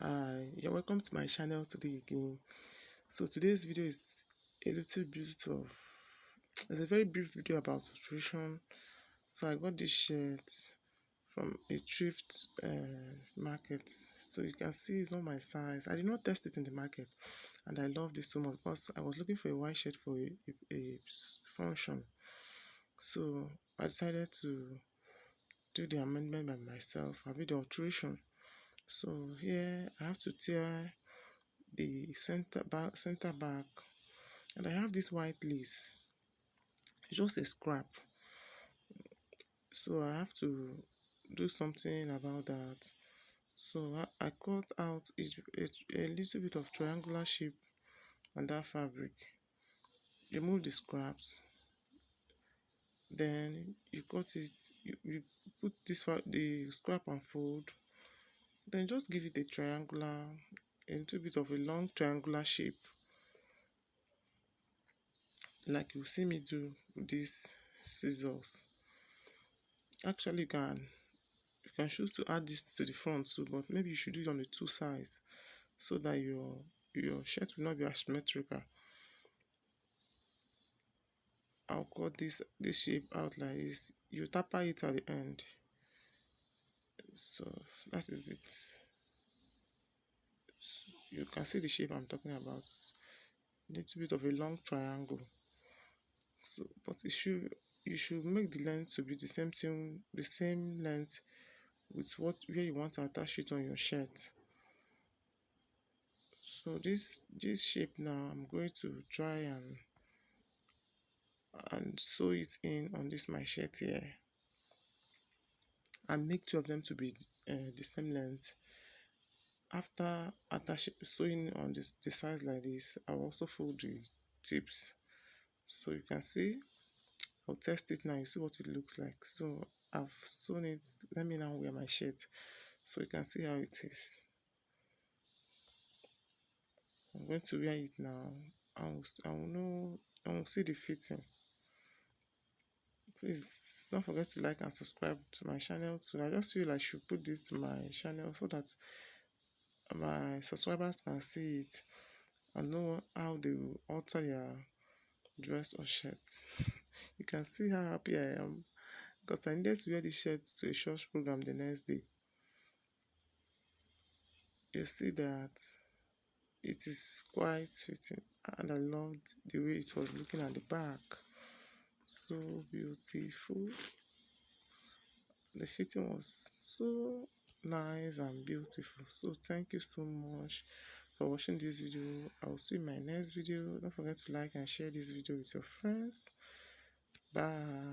Hi, you're welcome to my channel today again. So today's video is a little bit of it's a very brief video about nutrition. So I got this shirt from a thrift market. So you can see it's not my size. I did not test it in the market, and I love this so much because I was looking for a white shirt for a function. So I decided to do the amendment by myself. I made the alteration. So here I have to tear the center back, and I have this white lace. It's just a scrap, so I have to do something about that. So I cut out a little bit of triangular shape on that fabric, remove the scraps, then you cut it, you put the scrap and fold, then just give it a little bit of a long triangular shape, like you see me do with these scissors. Actually, you can choose to add this to the front too, but maybe you should do it on the two sides so that your shirt will not be asymmetrical. I'll cut this shape out like this. You taper it at the end. So that is it. You can see the shape I'm talking about. A little bit of a long triangle. So, but you should make the length to be the same thing, the same length with where you want to attach it on your shirt. So this shape now, I'm going to try and sew it in on this my shirt here, and make two of them to be the same length. After sewing on the sides like this, I'll also fold the tips. So you can see, I'll test it now. You see what it looks like. So I've sewn it. Let me now wear my shirt so you can see how it is. I'm going to wear it now. I will see the fitting. Please don't forget to like and subscribe to my channel too. I just feel I should put this to my channel so that my subscribers can see it and know how they will alter their dress or shirts. You can see how happy I am because I needed to wear this shirt to a church program the next day. You see that it is quite fitting, and I loved the way it was looking at the back. So beautiful. The fitting was so nice and beautiful. So thank you so much for watching this video. I will see you in my next video. Don't forget to like and share this video with your friends. Bye.